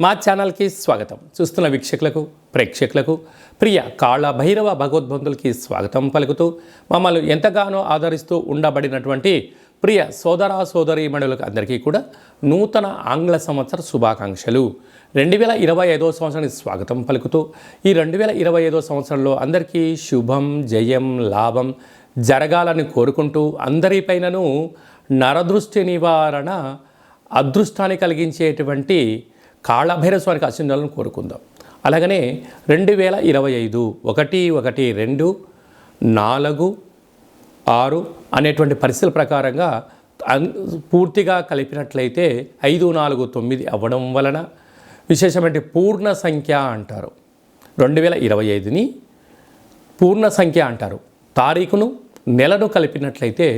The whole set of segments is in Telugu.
మా ఛానల్కి స్వాగతం. చూస్తున్న వీక్షకులకు ప్రేక్షకులకు ప్రియ కాళ భైరవ భగవద్బంధులకి స్వాగతం పలుకుతూ మమ్మల్ని ఎంతగానో ఆదరిస్తూ ఉండబడినటువంటి ప్రియ సోదర సోదరీమణులకు అందరికీ కూడా నూతన ఆంగ్ల సంవత్సర శుభాకాంక్షలు. 2025వ సంవత్సరానికి స్వాగతం పలుకుతూ ఈ 2025వ సంవత్సరంలో అందరికీ శుభం జయం లాభం జరగాలని కోరుకుంటూ అందరిపైనను నరదృష్టి నివారణ అదృష్టాన్ని కలిగించేటువంటి కాళభైరవ స్వామికి ఆశీర్వాదాలను కోరుకుందాం. అలాగనే 2025 1-2-4-6 అనేటువంటి పరిస్థితుల ప్రకారంగా పూర్తిగా కలిపినట్లయితే 5-4-9 అవ్వడం వలన విశేషమైన పూర్ణ సంఖ్య అంటారు. 2025ని పూర్ణ సంఖ్య అంటారు. తారీఖును నెలను కలిపినట్లయితే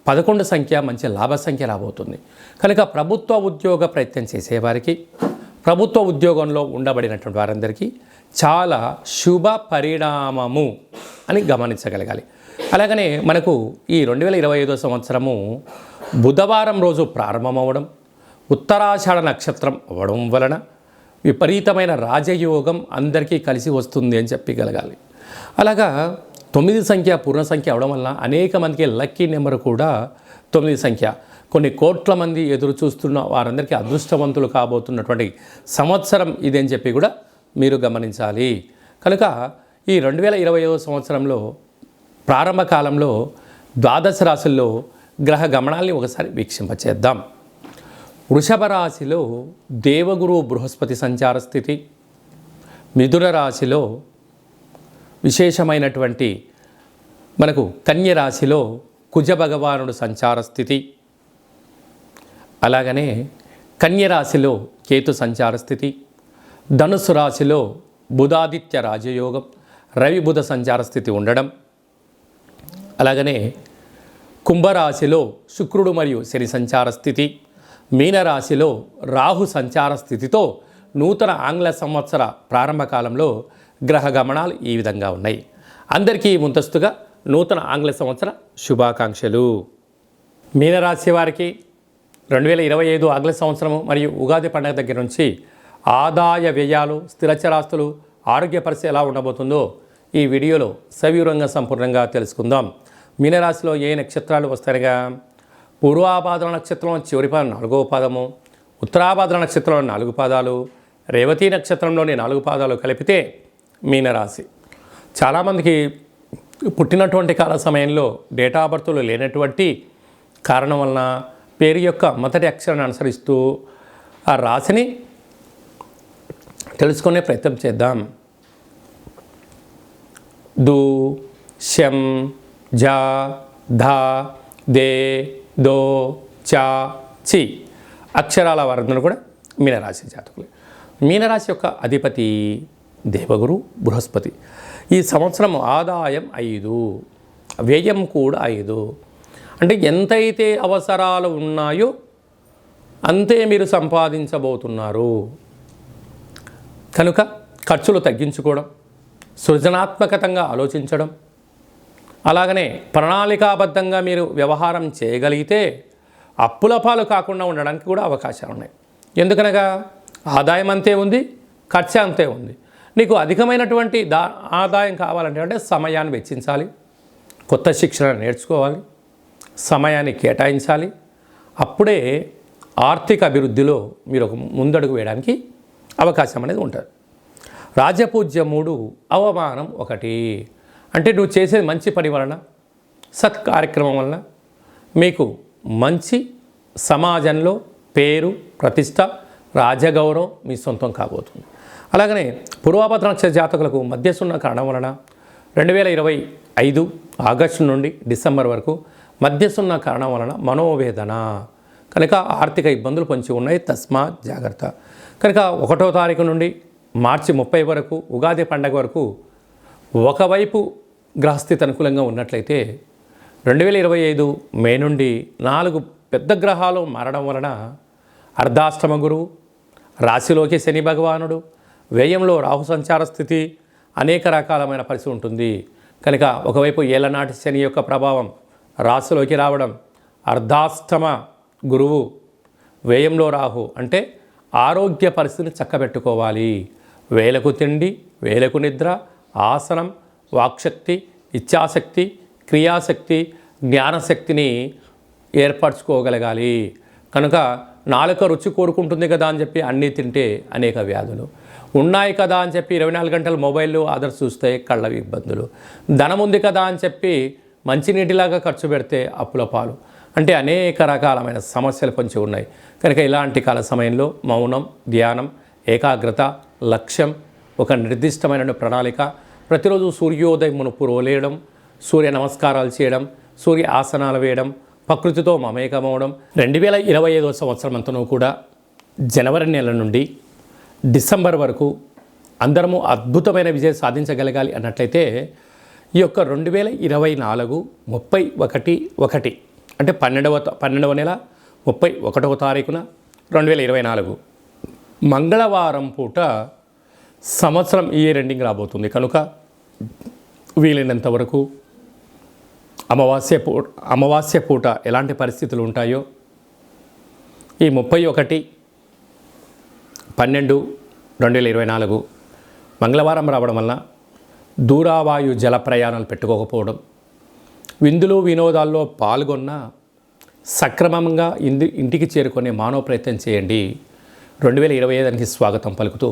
11 సంఖ్య మంచి లాభ సంఖ్య రాబోతుంది. కనుక ప్రభుత్వ ఉద్యోగ ప్రయత్నం చేసేవారికి, ప్రభుత్వ ఉద్యోగంలో ఉండబడినటువంటి వారందరికీ చాలా శుభ పరిణామము అని గమనించగలగాలి. అలాగనే మనకు ఈ 2025వ సంవత్సరము బుధవారం రోజు ప్రారంభమవడం, ఉత్తరాషాఢ నక్షత్రం అవ్వడం వలన విపరీతమైన రాజయోగం అందరికీ కలిసి వస్తుంది అని చెప్పగలగాలి. అలాగా 9 సంఖ్య పూర్ణ సంఖ్య అవడం వల్ల అనేక మందికి లక్కీ నెంబర్ కూడా 9 సంఖ్య. కొన్ని కోట్ల మంది ఎదురు చూస్తున్న వారందరికీ అదృష్టవంతులు కాబోతున్నటువంటి సంవత్సరం ఇదని చెప్పి కూడా మీరు గమనించాలి. కనుక ఈ 2025వ సంవత్సరంలో ప్రారంభ కాలంలో ద్వాదశ రాశుల్లో గ్రహ గమనాల్ని ఒకసారి వీక్షింపచేద్దాం. వృషభ రాశిలో దేవగురు బృహస్పతి సంచార స్థితి, మిథున రాశిలో విశేషమైనటువంటి మనకు కన్య రాశిలో కుజ భగవానుడు సంచార స్థితి, అలాగనే కన్య రాశిలో కేతు సంచార స్థితి, ధనుసు రాశిలో బుధాదిత్య రాజయోగం రవి బుధ సంచార స్థితి ఉండడం, అలాగనే కుంభరాశిలో శుక్రుడు మరియు శని సంచార స్థితి, మీనరాశిలో రాహు సంచార స్థితితో నూతన ఆంగ్ల సంవత్సర ప్రారంభ కాలంలో గ్రహ గమనాలు ఈ విధంగా ఉన్నాయి. అందరికీ ముందస్తుగా నూతన ఆంగ్ల సంవత్సర శుభాకాంక్షలు. మీనరాశి వారికి 2025 ఆంగ్ల సంవత్సరము మరియు ఉగాది పండుగ దగ్గర నుంచి ఆదాయ వ్యయాలు, స్థిరచరాస్తులు, ఆరోగ్య పరిస్థితి ఎలా ఉండబోతుందో ఈ వీడియోలో సవివరంగా సంపూర్ణంగా తెలుసుకుందాం. మీనరాశిలో ఏ నక్షత్రాలు వస్తాయిగా, పూర్వాభాద్ర నక్షత్రం చివరి పాదం 4వ పాదము, ఉత్తరాభాద్ర నక్షత్రంలో 4 పాదాలు, రేవతి నక్షత్రంలోని 4 పాదాలు కలిపితే మీనరాశి. చాలామందికి పుట్టినటువంటి కాల సమయంలో డేటా ఆఫ్ బర్త్లు లేనటువంటి కారణం వలన పేరు యొక్క మొదటి అక్షరాన్ని అనుసరిస్తూ ఆ రాశిని తెలుసుకునే ప్రయత్నం చేద్దాం. దు, శం, జ, ధ, దే, దో, చ, చి అక్షరాల వారందరూ కూడా మీనరాశి జాతకులు. మీనరాశి యొక్క అధిపతి దేవగురు బృహస్పతి. ఈ సంవత్సరం ఆదాయం 5, వ్యయం కూడా 5. అంటే ఎంతైతే అవసరాలు ఉన్నాయో అంతే మీరు సంపాదించబోతున్నారు. కనుక ఖర్చులు తగ్గించుకోవడం, సృజనాత్మకంగా ఆలోచించడం, అలాగనే ప్రణాళికాబద్ధంగా మీరు వ్యవహారం చేయగలిగితే అప్పుల పాలు కాకుండా ఉండడానికి కూడా అవకాశాలు ఉన్నాయి. ఎందుకనగా ఆదాయం అంతే ఉంది, ఖర్చు అంతే ఉంది. నీకు అధికమైనటువంటి ఆదాయం కావాలంటే సమయాన్ని వెచ్చించాలి, కొత్త శిక్షణ నేర్చుకోవాలి, సమయాన్ని కేటాయించాలి. అప్పుడే ఆర్థిక అభివృద్ధిలో మీరు ఒక ముందడుగు వేయడానికి అవకాశం అనేది ఉంటుంది. రాజపూజ్యం 3, అవమానం 1. అంటే నువ్వు చేసేది మంచి పని వలన, సత్కార్యక్రమం వలన మీకు మంచి సమాజంలో పేరు, ప్రతిష్ట, రాజగౌరవం మీ సొంతం కాబోతుంది. అలాగనే పూర్వాభద్ర నక్షత్ర జాతకులకు మధ్యసున్న కారణం వలన 2025 ఆగస్టు నుండి డిసెంబర్ వరకు మధ్యసున్న కారణం వలన మనోవేదన, కనుక ఆర్థిక ఇబ్బందులు పొంచి ఉన్నాయి. తస్మాత్ జాగ్రత్త. కనుక 1వ తారీఖు నుండి మార్చి 30 వరకు ఉగాది పండగ వరకు ఒకవైపు గ్రహస్థితి అనుకూలంగా ఉన్నట్లయితే 2025 మే నుండి 4 పెద్ద గ్రహాలు మారడం వలన అర్ధాష్టమ గురువు, రాశిలోకి శని భగవానుడు, వ్యయంలో రాహు సంచార స్థితి, అనేక రకాలమైన పరిస్థితి ఉంటుంది. కనుక ఒకవైపు ఏళ్ళనాటి శని యొక్క ప్రభావం రాశిలోకి రావడం, అర్ధాష్టమ గురువు వ్యయంలో రాహు అంటే ఆరోగ్య పరిస్థితిని చక్కబెట్టుకోవాలి. వేలకు తిండి, వేలకు నిద్ర, ఆసనం, వాక్శక్తి, ఇచ్ఛాశక్తి, క్రియాశక్తి, జ్ఞానశక్తిని ఏర్పరచుకోగలగాలి. కనుక నాలుక రుచి కోరుకుంటుంది కదా అని చెప్పి అన్నీ తింటే అనేక వ్యాధులు ఉన్నాయి కదా అని చెప్పి 24 గంటలు మొబైల్ అదర్స్ చూస్తే కళ్ళ ఇబ్బందులు, ధనం ఉంది కదా అని చెప్పి మంచినీటిలాగా ఖర్చు పెడితే అప్పుల పాలు, అంటే అనేక రకాలమైన సమస్యలు పొంచి ఉన్నాయి. కనుక ఇలాంటి కాల సమయంలో మౌనం, ధ్యానం, ఏకాగ్రత, లక్ష్యం, ఒక నిర్దిష్టమైన ప్రణాళిక, ప్రతిరోజు సూర్యోదయం మునుపు రోలేయడం, సూర్య నమస్కారాలు చేయడం, సూర్య ఆసనాలు వేయడం, ప్రకృతితో మమేకమవడం. 2025 సంవత్సరం అంతనూ కూడా జనవరి నెల నుండి డిసెంబర్ వరకు అందరము అద్భుతమైన విజయం సాధించగలగాలి అన్నట్లయితే ఈ యొక్క 2024 31/1 అంటే 12వ నెల 31వ తారీఖున 2024 మంగళవారం పూట సంవత్సరం ఇయర్ ఎండింగ్ రాబోతుంది. కనుక వీలైనంత వరకు అమావాస్య పూట ఎలాంటి పరిస్థితులు ఉంటాయో ఈ 31/12/2024 మంగళవారం రావడం వలన దూరావాయు జల ప్రయాణాలు పెట్టుకోకపోవడం, విందులు వినోదాల్లో పాల్గొన్న సక్రమంగా ఇంటికి చేరుకునే మానవ ప్రయత్నం చేయండి. 2025 స్వాగతం పలుకుతూ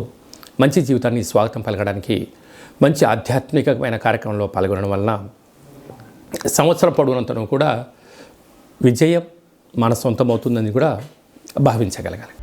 మంచి జీవితాన్ని స్వాగతం పలకడానికి మంచి ఆధ్యాత్మికమైన కార్యక్రమంలో పాల్గొనడం వలన సంవత్సరం పొడవునంతను కూడా విజయం మన సొంతమవుతుందని కూడా భావించగలగాలి.